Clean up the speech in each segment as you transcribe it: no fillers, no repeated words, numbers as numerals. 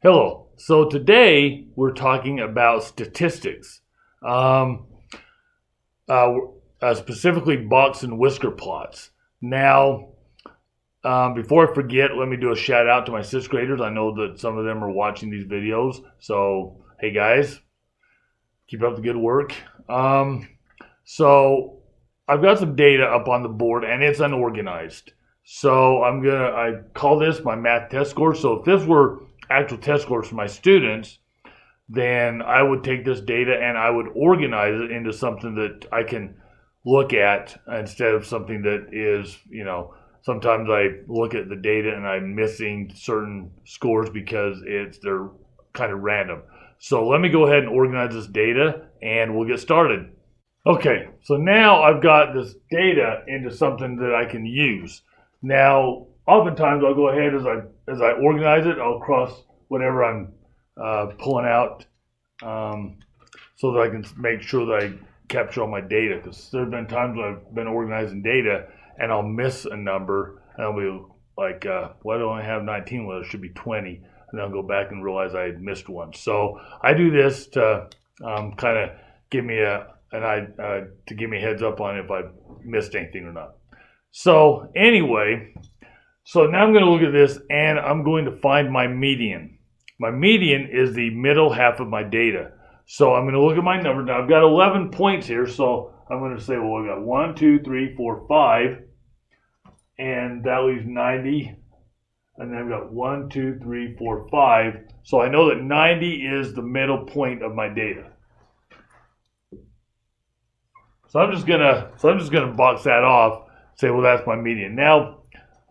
Hello. So today we're talking about statistics, um, uh, specifically box and whisker plots. Now, before I forget, let me do a shout out to my sixth graders. I know that some of them are watching these videos. So, hey guys, keep up the good work. So, I've got some data up on the board and it's unorganized. So, I call this my math test score. So, if this were actual test scores for my students, then I would take this data and I would organize it into something that I can look at instead of something that is, sometimes I look at the data and I'm missing certain scores because they're kind of random. So let me go ahead and organize this data and we'll get started. Okay, so now I've got this data into something that I can use. Now, oftentimes I'll go ahead as I organize it, I'll cross whatever I'm pulling out so that I can make sure that I capture all my data. Because there have been times when I've been organizing data and I'll miss a number and I'll be like, why do I have 19? Well, it should be 20. And then I'll go back and realize I had missed one. So I do this to kind of give me to give me a heads up on if I missed anything or not. So anyway, so now I'm going to look at this and I'm going to find my median. My median is the middle half of my data. So I'm going to look at my numbers. Now I've got 11 points here. So I'm going to say, well, I've got 1, 2, 3, 4, 5. And that leaves 90. And then I've got 1, 2, 3, 4, 5. So I know that 90 is the middle point of my data. So I'm just gonna box that off, say, well, that's my median. Now,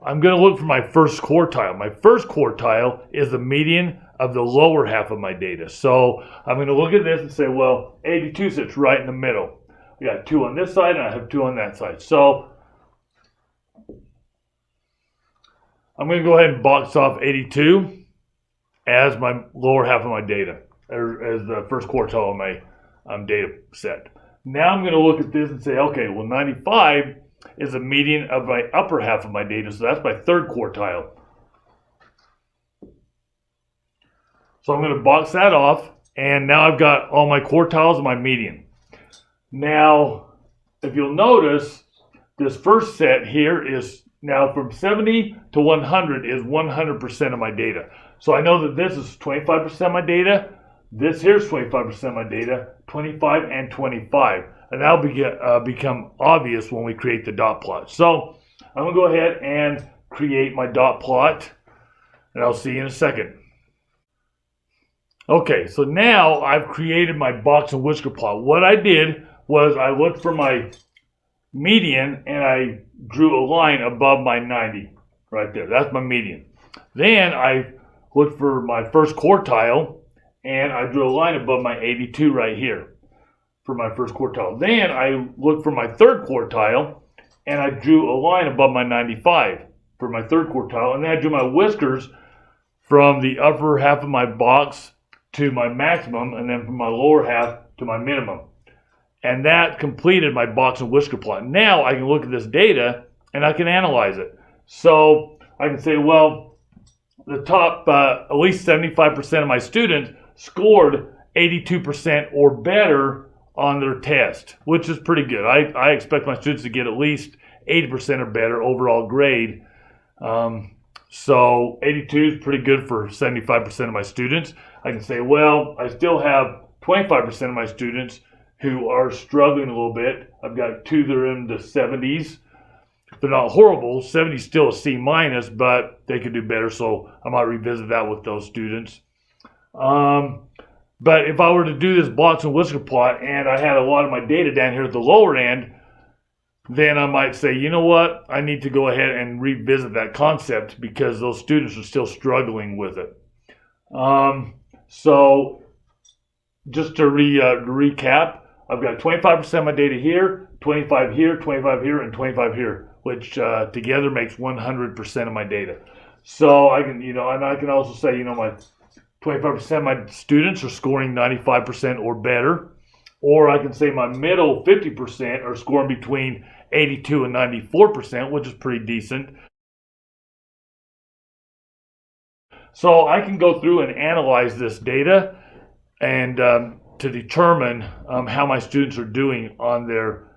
I'm going to look for my first quartile. My first quartile is the median of the lower half of my data. So I'm going to look at this and say, well, 82 sits right in the middle. We got 2 on this side and I have 2 on that side. So I'm going to go ahead and box off 82 as my lower half of my data, or as the first quartile of my data set. Now I'm going to look at this and say, okay, well, 95 is the median of my upper half of my data, so that's my third quartile. So I'm going to box that off, and now I've got all my quartiles and my median. Now, if you'll notice, this first set here is now from 70 to 100 is 100% of my data. So I know that this is 25% of my data. This here's 25% of my data, 25 and 25. And that'll become obvious when we create the dot plot. So I'm going to go ahead and create my dot plot, and I'll see you in a second. Okay, so now I've created my box and whisker plot. What I did was I looked for my median and I drew a line above my 90 right there. That's my median. Then I looked for my first quartile and I drew a line above my 82 right here for my first quartile. Then I looked for my third quartile and I drew a line above my 95 for my third quartile. And then I drew my whiskers from the upper half of my box to my maximum and then from my lower half to my minimum. And that completed my box and whisker plot. Now I can look at this data and I can analyze it. So I can say, well, the top, at least 75% of my students scored 82% or better on their test, which is pretty good. I expect my students to get at least 80% or better overall grade. So 82 is pretty good for 75% of my students. I can say, well, I still have 25% of my students who are struggling a little bit. I've got 2 that are in the 70s. They're not horrible. 70 is still a C minus, but they could do better. So I might revisit that with those students. But if I were to do this box and whisker plot and I had a lot of my data down here at the lower end, then I might say, you know what? I need to go ahead and revisit that concept because those students are still struggling with it. So just to recap, I've got 25% of my data here, 25 here, 25 here, and 25 here, which together makes 100% of my data. So I can, and I can also say, my 25% of my students are scoring 95% or better. Or I can say my middle 50% are scoring between 82 and 94%, which is pretty decent. So I can go through and analyze this data and to determine how my students are doing on their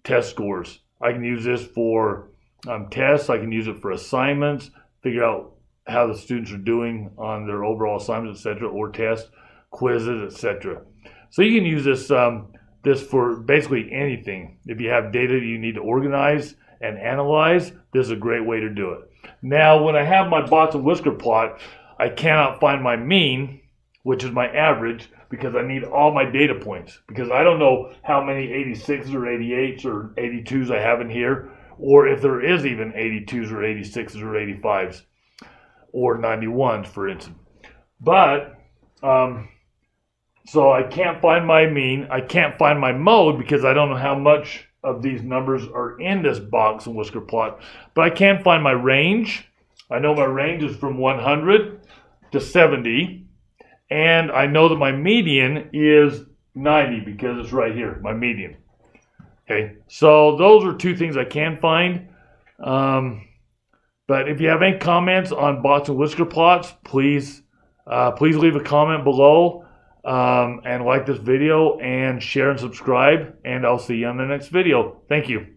test scores. I can use this for tests. I can use it for assignments, figure out how the students are doing on their overall assignments, etc., or tests, quizzes, etc. So you can use this for basically anything. If you have data you need to organize and analyze, this is a great way to do it. Now, when I have my box and whisker plot, I cannot find my mean, which is my average, because I need all my data points, because I don't know how many 86s or 88s or 82s I have in here, or if there is even 82s or 86s or 85s or 91s, for instance. But so I can't find my mean. I can't find my mode because I don't know how much of these numbers are in this box and whisker plot. But I can find my range. I know my range is from 100 to 70. And I know that my median is 90 because it's right here, my median. Okay, so those are two things I can find. But if you have any comments on box and whisker plots, please leave a comment below. And like this video and share and subscribe, and I'll see you on the next video. Thank you.